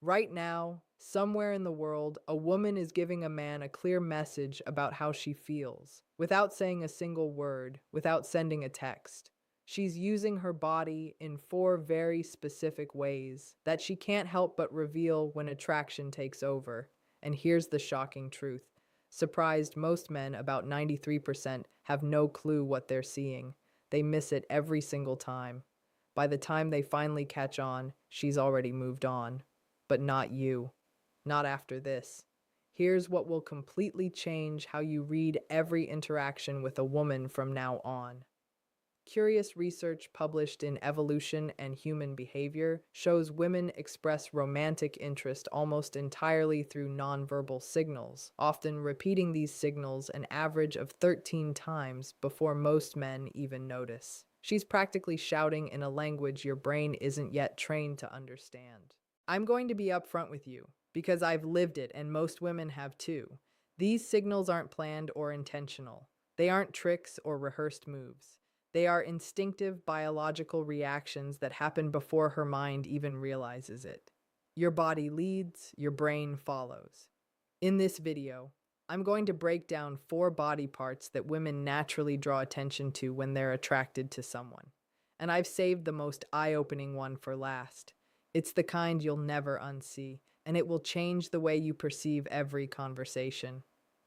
Right now, somewhere in the world, a woman is giving a man a clear message about how she feels, without saying a single word, without sending a text. She's using her body in four very specific ways that she can't help but reveal when attraction takes over. And here's the shocking truth. Surprised most men, about 93%, have no clue what they're seeing. They miss it every single time. By the time they finally catch on, she's already moved on. But not you. Not after this. Here's what will completely change how you read every interaction with a woman from now on. Curious research published in Evolution and Human Behavior shows women express romantic interest almost entirely through nonverbal signals, often repeating these signals an average of 13 times before most men even notice. She's practically shouting in a language your brain isn't yet trained to understand. I'm going to be upfront with you, because I've lived it and most women have too. These signals aren't planned or intentional. They aren't tricks or rehearsed moves. They are instinctive biological reactions that happen before her mind even realizes it. Your body leads, your brain follows. In this video, I'm going to break down four body parts that women naturally draw attention to when they're attracted to someone. And I've saved the most eye-opening one for last. It's the kind you'll never unsee, and it will change the way you perceive every conversation.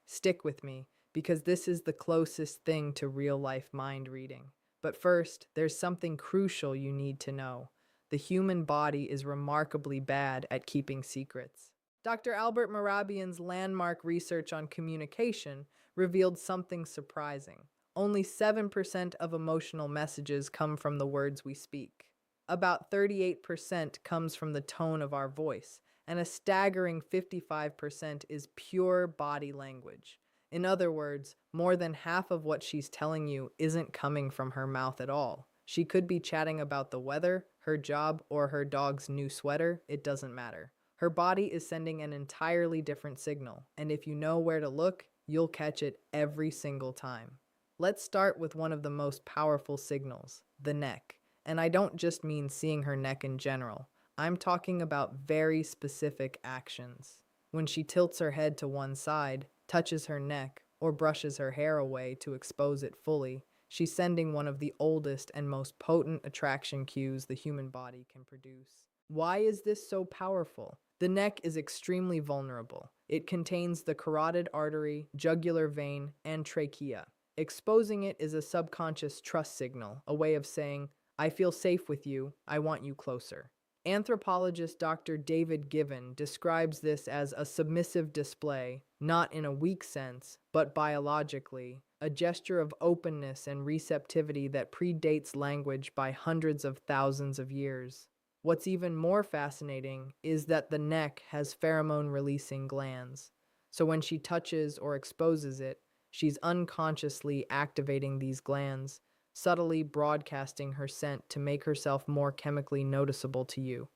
Stick with me, because this is the closest thing to real-life mind reading. But first, there's something crucial you need to know. The human body is remarkably bad at keeping secrets. Dr. Albert Mehrabian's landmark research on communication revealed something surprising. Only 7% of emotional messages come from the words we speak. About 38% comes from the tone of our voice, and a staggering 55% is pure body language. In other words, more than half of what she's telling you isn't coming from her mouth at all. She could be chatting about the weather, her job, or her dog's new sweater. It doesn't matter. Her body is sending an entirely different signal, and if you know where to look, you'll catch it every single time. Let's start with one of the most powerful signals, the neck. And I don't just mean seeing her neck in general. I'm talking about very specific actions. When she tilts her head to one side, touches her neck, or brushes her hair away to expose it fully, she's sending one of the oldest and most potent attraction cues the human body can produce. Why is this so powerful? The neck is extremely vulnerable. It contains the carotid artery, jugular vein, and trachea. Exposing it is a subconscious trust signal, a way of saying, I feel safe with you, I want you closer. Anthropologist Dr. David Given describes this as a submissive display, not in a weak sense, but biologically, a gesture of openness and receptivity that predates language by hundreds of thousands of years. What's even more fascinating is that the neck has pheromone-releasing glands. So when she touches or exposes it, she's unconsciously activating these glands, subtly broadcasting her scent to make herself more chemically noticeable to you.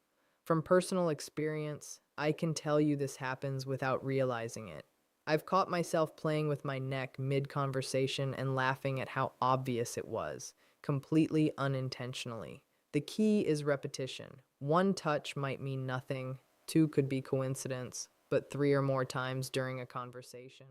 From personal experience, I can tell you this happens without realizing it. I've caught myself playing with my neck mid-conversation and laughing at how obvious it was, completely unintentionally. The key is repetition. One touch might mean nothing, two could be coincidence, but three or more times during a conversation.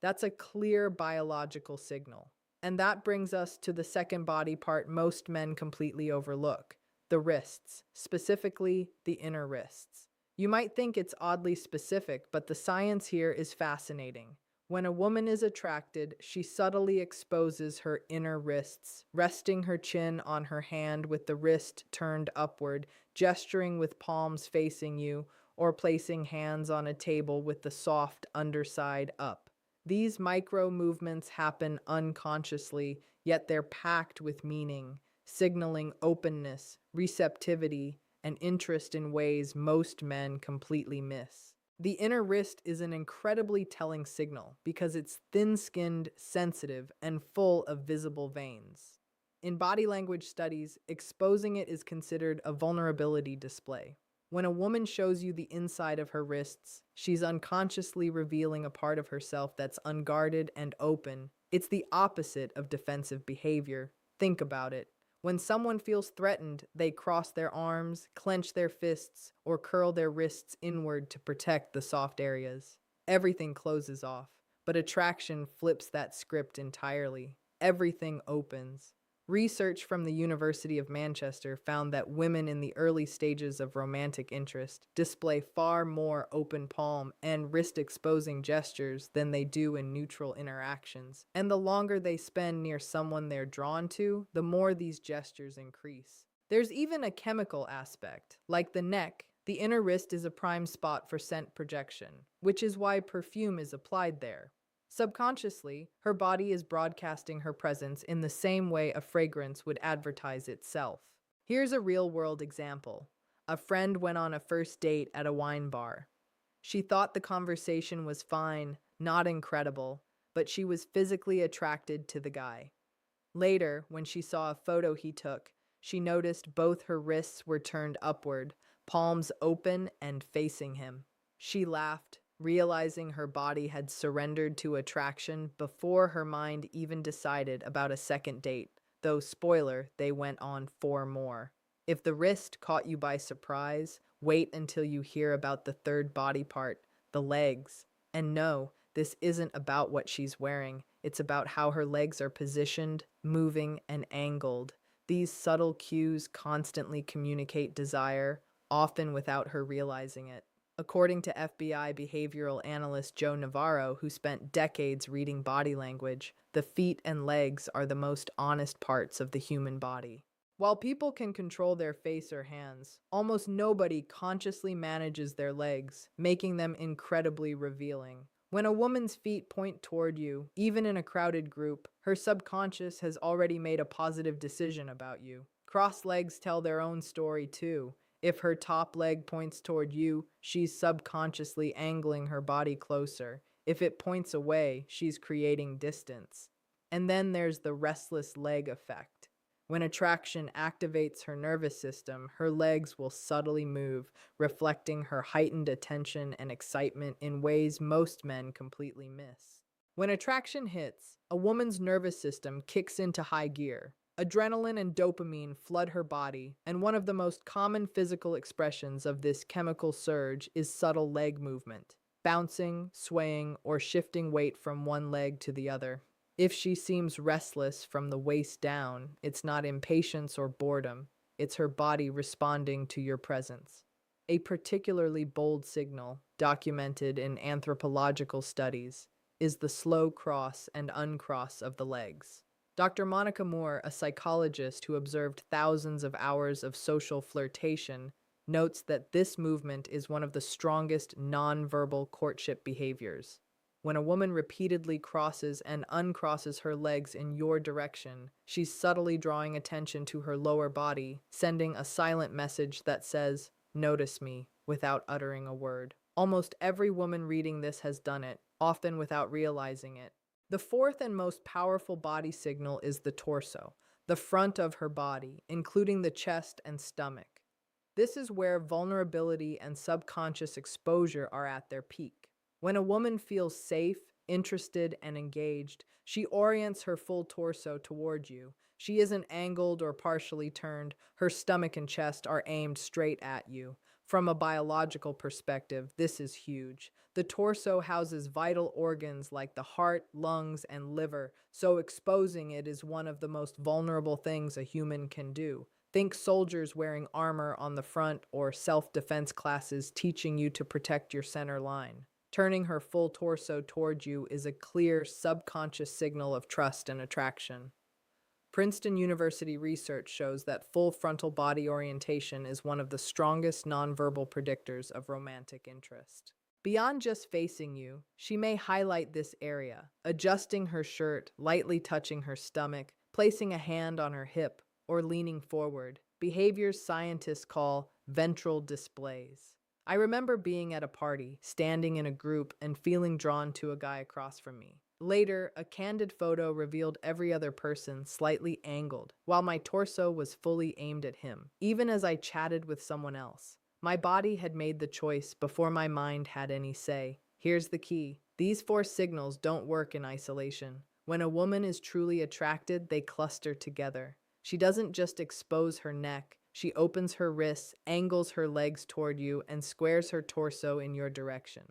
That's a clear biological signal. And that brings us to the second body part most men completely overlook, the wrists, specifically the inner wrists. You might think it's oddly specific, but the science here is fascinating. When a woman is attracted, she subtly exposes her inner wrists, resting her chin on her hand with the wrist turned upward, gesturing with palms facing you, or placing hands on a table with the soft underside up. These micro movements happen unconsciously, yet they're packed with meaning, signaling openness, receptivity, and interest in ways most men completely miss. The inner wrist is an incredibly telling signal because it's thin-skinned, sensitive, and full of visible veins. In body language studies, exposing it is considered a vulnerability display. When a woman shows you the inside of her wrists, she's unconsciously revealing a part of herself that's unguarded and open. It's the opposite of defensive behavior. Think about it. When someone feels threatened, they cross their arms, clench their fists, or curl their wrists inward to protect the soft areas. Everything closes off, but attraction flips that script entirely. Everything opens. Research from the University of Manchester found that women in the early stages of romantic interest display far more open palm and wrist exposing gestures than they do in neutral interactions. And the longer they spend near someone they're drawn to, the more these gestures increase. There's even a chemical aspect. Like the neck, the inner wrist is a prime spot for scent projection, which is why perfume is applied there. Subconsciously, her body is broadcasting her presence in the same way a fragrance would advertise itself. Here's a real-world example. A friend went on a first date at a wine bar. She thought the conversation was fine, not incredible, but she was physically attracted to the guy. Later, when she saw a photo he took, she noticed both her wrists were turned upward, palms open and facing him. She laughed, realizing her body had surrendered to attraction before her mind even decided about a second date, though spoiler, they went on 4 more. If the wrist caught you by surprise, wait until you hear about the third body part, the legs. And no, this isn't about what she's wearing, it's about how her legs are positioned, moving, and angled. These subtle cues constantly communicate desire, often without her realizing it. According to FBI behavioral analyst Joe Navarro, who spent decades reading body language, the feet and legs are the most honest parts of the human body. While people can control their face or hands, almost nobody consciously manages their legs, making them incredibly revealing. When a woman's feet point toward you, even in a crowded group, her subconscious has already made a positive decision about you. Crossed legs tell their own story too. If her top leg points toward you, she's subconsciously angling her body closer. If it points away, she's creating distance. And then there's the restless leg effect. When attraction activates her nervous system, her legs will subtly move, reflecting her heightened attention and excitement in ways most men completely miss. When attraction hits, a woman's nervous system kicks into high gear. Adrenaline and dopamine flood her body, and one of the most common physical expressions of this chemical surge is subtle leg movement, bouncing, swaying, or shifting weight from one leg to the other. If she seems restless from the waist down, it's not impatience or boredom, it's her body responding to your presence. A particularly bold signal, documented in anthropological studies, is the slow cross and uncross of the legs. Dr. Monica Moore, a psychologist who observed thousands of hours of social flirtation, notes that this movement is one of the strongest nonverbal courtship behaviors. When a woman repeatedly crosses and uncrosses her legs in your direction, she's subtly drawing attention to her lower body, sending a silent message that says, "Notice me," without uttering a word. Almost every woman reading this has done it, often without realizing it. The fourth and most powerful body signal is the torso, the front of her body, including the chest and stomach. This is where vulnerability and subconscious exposure are at their peak. When a woman feels safe, interested, and engaged, she orients her full torso toward you. She isn't angled or partially turned. Her stomach and chest are aimed straight at you. From a biological perspective, this is huge. The torso houses vital organs like the heart, lungs, and liver, so exposing it is one of the most vulnerable things a human can do. Think soldiers wearing armor on the front or self-defense classes teaching you to protect your center line. Turning her full torso toward you is a clear, subconscious signal of trust and attraction. Princeton University research shows that full frontal body orientation is one of the strongest nonverbal predictors of romantic interest. Beyond just facing you, she may highlight this area, adjusting her shirt, lightly touching her stomach, placing a hand on her hip, or leaning forward, behaviors scientists call ventral displays. I remember being at a party, standing in a group, and feeling drawn to a guy across from me. Later, a candid photo revealed every other person slightly angled, while my torso was fully aimed at him, even as I chatted with someone else. My body had made the choice before my mind had any say. Here's the key. These 4 signals don't work in isolation. When a woman is truly attracted, they cluster together. She doesn't just expose her neck, she opens her wrists, angles her legs toward you, and squares her torso in your direction.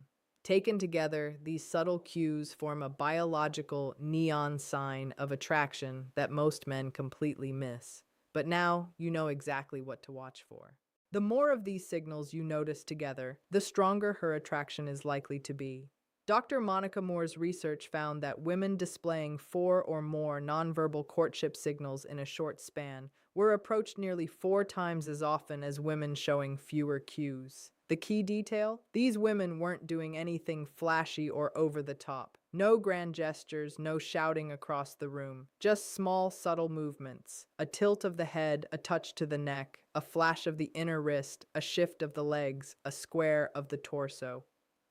Taken together, these subtle cues form a biological neon sign of attraction that most men completely miss. But now you know exactly what to watch for. The more of these signals you notice together, the stronger her attraction is likely to be. Dr. Monica Moore's research found that women displaying 4 or more nonverbal courtship signals in a short span were approached nearly 4 times as often as women showing fewer cues. The key detail? These women weren't doing anything flashy or over the top. No grand gestures, no shouting across the room. Just small, subtle movements. A tilt of the head, a touch to the neck, a flash of the inner wrist, a shift of the legs, a square of the torso.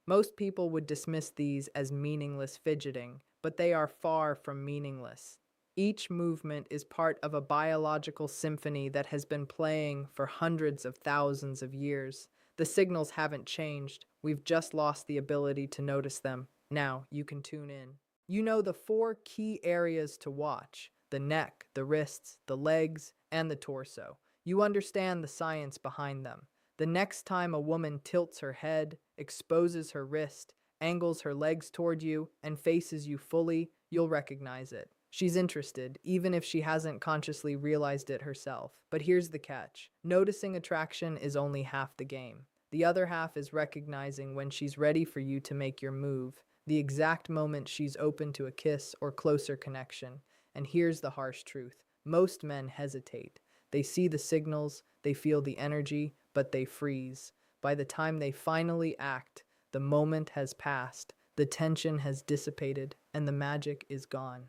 Most people would dismiss these as meaningless fidgeting, but they are far from meaningless. Each movement is part of a biological symphony that has been playing for hundreds of thousands of years. The signals haven't changed, we've just lost the ability to notice them. Now you can tune in. You know the 4 key areas to watch: the neck, the wrists, the legs, and the torso. You understand the science behind them. The next time a woman tilts her head, exposes her wrist, angles her legs toward you, and faces you fully, you'll recognize it. She's interested, even if she hasn't consciously realized it herself. But here's the catch. Noticing attraction is only half the game. The other half is recognizing when she's ready for you to make your move, the exact moment she's open to a kiss or closer connection. And here's the harsh truth. Most men hesitate. They see the signals, they feel the energy, but they freeze. By the time they finally act, the moment has passed, the tension has dissipated, and the magic is gone.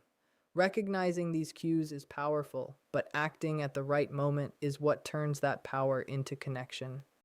Recognizing these cues is powerful, but acting at the right moment is what turns that power into connection.